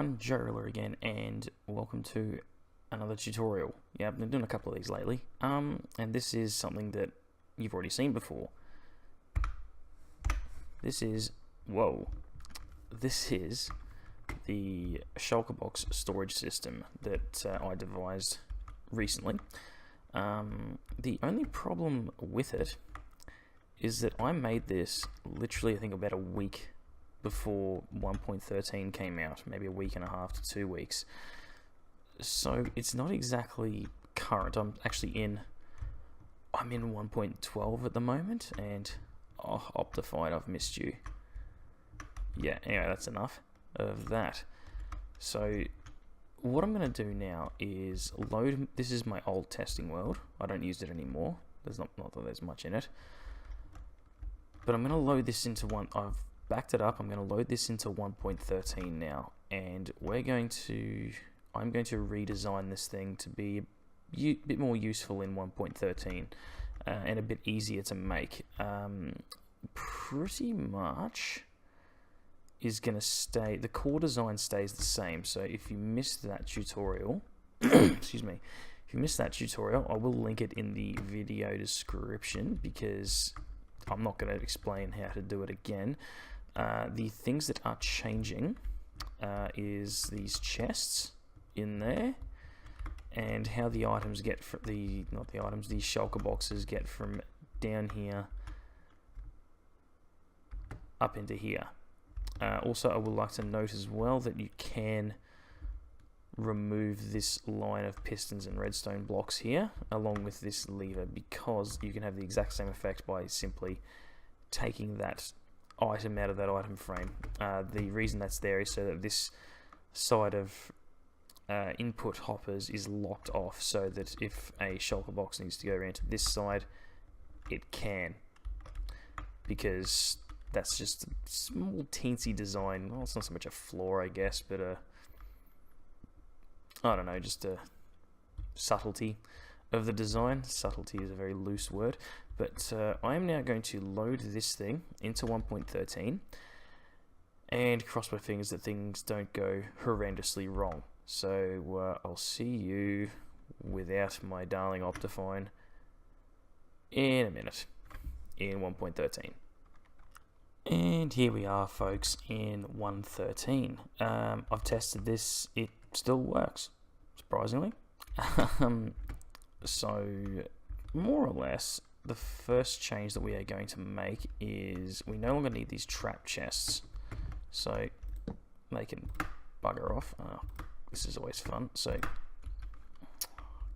everyone, JoeRilla again, and welcome to another tutorial. Yeah, I've been doing a couple of these lately, and this is something that you've already seen before. This is, this is the Shulker Box Storage system that I devised recently. The only problem with it is that I made this literally, I think, about a week before 1.13 came out, maybe a week and a half to 2 weeks. So it's not exactly current. I'm in 1.12 at the moment, and Optified, I've missed you. Yeah, anyway, that's enough of that. So what I'm going to do now is load. This is my old testing world. I don't use it anymore. There's not that there's much in it, but I'm going to load this into one. I've backed it up. I'm going to load this into 1.13 now, and I'm going to redesign this thing to be a bit more useful in 1.13 and a bit easier to make. Pretty much is going to stay, the core design stays the same. So if you missed that tutorial, excuse me, if you missed that tutorial, I will link it in the video description because I'm not going to explain how to do it again. The things that are changing is these chests in there, and how the items get from the shulker boxes get from down here up into here. Also, I would like to note as well that you can remove this line of pistons and redstone blocks here along with this lever, because you can have the exact same effect by simply taking that item out of that item frame. The reason that's there is so that this side of input hoppers is locked off, so that if a shulker box needs to go around to this side, it can, because that's just a small teensy design. Well, it's not so much a flaw, I guess, but I don't know, just a subtlety of the design. Subtlety is a very loose word, but I am now going to load this thing into 1.13 and cross my fingers that things don't go horrendously wrong. So I'll see you without my darling Optifine in a minute in 1.13. And here we are, folks, in 1.13. I've tested this, it still works, surprisingly. So more or less, the first change that we are going to make is we no longer need these trap chests, so they can bugger off. This is always fun. So,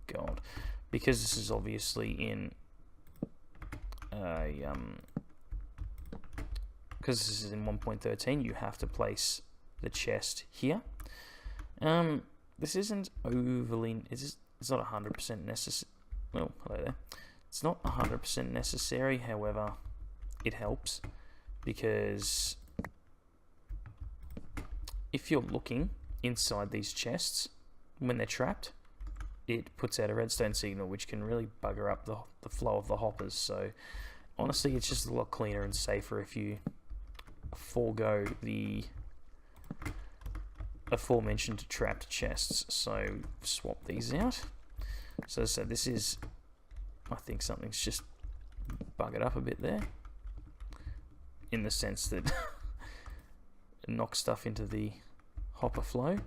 God, because this is obviously in because this is in 1.13, you have to place the chest here. This isn't overly, it's not 100% necessary. Well, hello there. It's not 100% necessary, however, it helps, because if you're looking inside these chests when they're trapped, it puts out a redstone signal which can really bugger up the flow of the hoppers. So honestly, it's just a lot cleaner and safer if you forego the aforementioned trapped chests. So swap these out. So this is, I think something's just buggered up a bit there, in the sense that it knocks stuff into the hopper flow.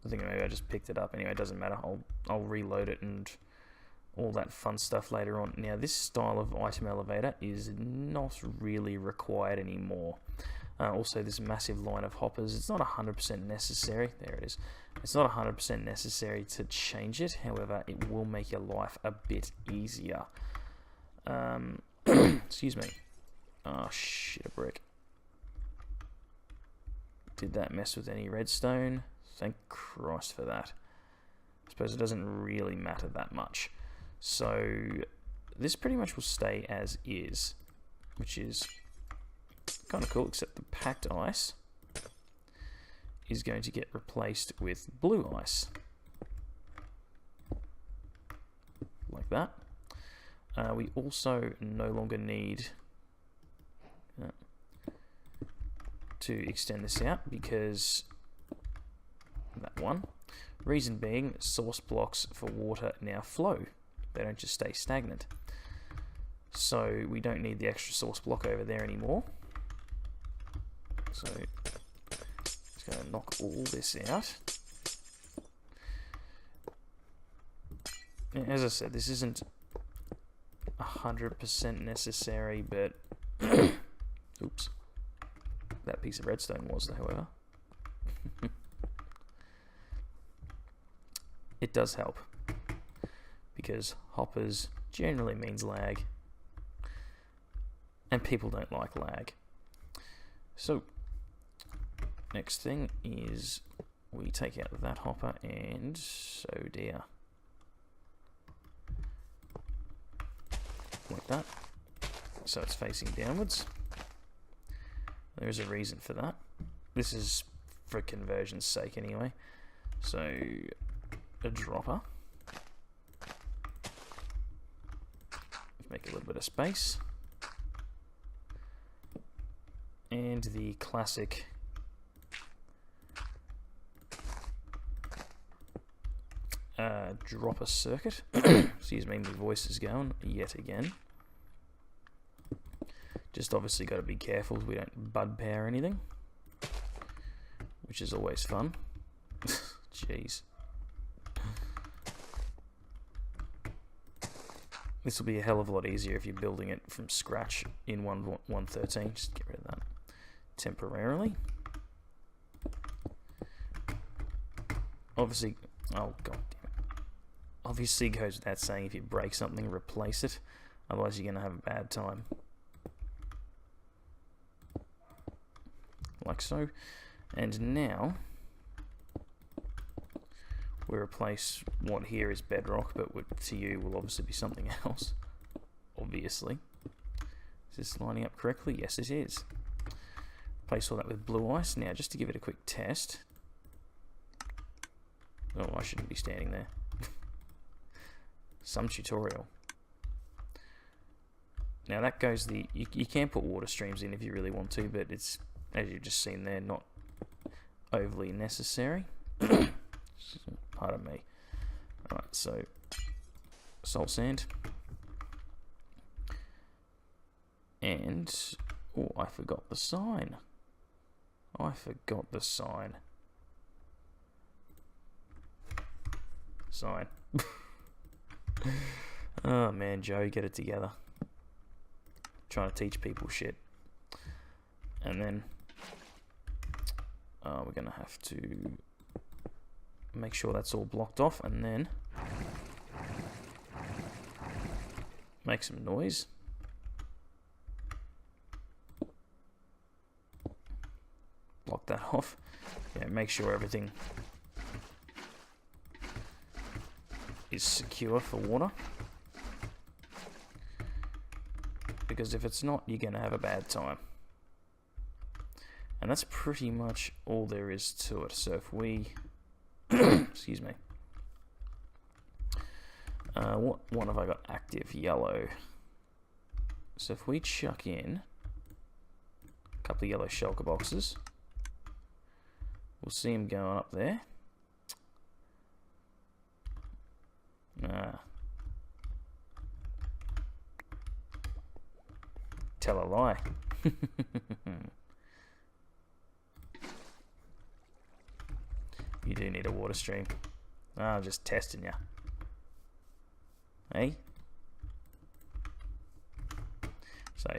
I think maybe I just picked it up. Anyway, it doesn't matter. I'll reload it and all that fun stuff later on. Now, this style of item elevator is not really required anymore. Also, this massive line of hoppers, it's not 100% necessary. There it is. It's not 100% necessary to change it. However, it will make your life a bit easier. Excuse me. Oh, shit, a brick. Did that mess with any redstone? Thank Christ for that. I suppose it doesn't really matter that much. So this pretty much will stay as is, which is kind of cool, except the packed ice is going to get replaced with blue ice, like that. We also no longer need to extend this out because that one. Reason being, source blocks for water now flow. They don't just stay stagnant. So we don't need the extra source block over there anymore. So just going to knock all this out. And as I said, this isn't 100% necessary, but oops, that piece of redstone was, however. It does help because hoppers generally means lag, and people don't like lag. So next thing is we take out that hopper, and oh dear, like that, so it's facing downwards. There is a reason for that. This is for conversion's sake anyway. So a dropper, make a little bit of space, and the classic dropper circuit. Excuse me, my voice is going yet again. Just obviously got to be careful we don't bud power anything, which is always fun. Jeez. This will be a hell of a lot easier if you're building it from scratch in 1.13. Just get rid of that temporarily. Obviously, oh god damn it. Obviously goes without saying, if you break something, replace it. Otherwise you're going to have a bad time. Like so. And now we replace what here is bedrock, but to you will obviously be something else. Obviously. Is this lining up correctly? Yes, it is. Replace all that with blue ice. Now, just to give it a quick test. Oh, I shouldn't be standing there. Some tutorial. Now that goes you can put water streams in if you really want to, but it's, as you've just seen there, not overly necessary. Pardon me. Alright, so salt sand. And oh, I forgot the sign. Sign. Oh man, Joe, get it together. Trying to teach people shit. And then we're gonna have to make sure that's all blocked off, and then make some noise. Block that off. Yeah, make sure everything is secure for water. Because if it's not, you're going to have a bad time. And that's pretty much all there is to it. So if we excuse me. What one have I got active? Yellow. So if we chuck in a couple of yellow shulker boxes, we'll see them going up there. Tell a lie. You do need a water stream. I'm just testing ya. Hey? So,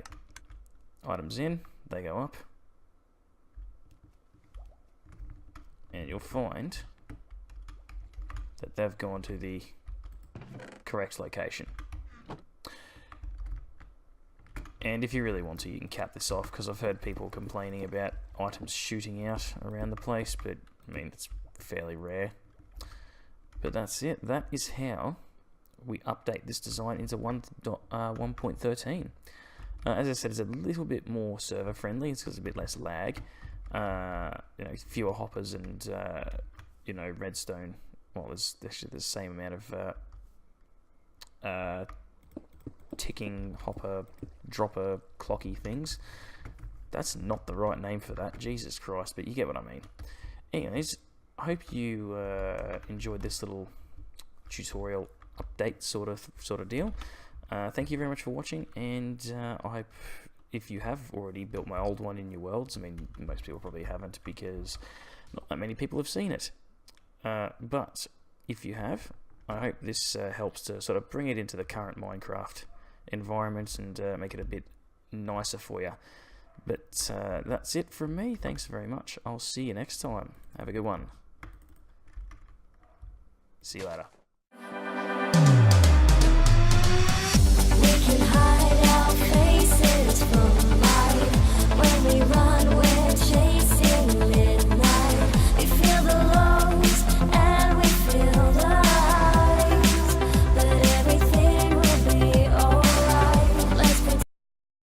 items in, they go up. And you'll find that they've gone to the correct location. And if you really want to, you can cap this off, because I've heard people complaining about items shooting out around the place, but I mean, it's fairly rare. But that's it. That is how we update this design into 1.13. As I said, it's a little bit more server friendly. It's got a bit less lag. You know, fewer hoppers and you know, redstone. Well, there's actually the same amount of ticking hopper dropper clocky things, That's not the right name for that, Jesus Christ, but you get what I mean. Anyways, I hope you enjoyed this little tutorial update sort of deal. Thank you very much for watching, and I hope if you have already built my old one in your worlds, I mean, most people probably haven't because not that many people have seen it. But if you have, I hope this helps to sort of bring it into the current Minecraft environment and make it a bit nicer for you. But that's it from me. Thanks very much. I'll see you next time. Have a good one. See you later.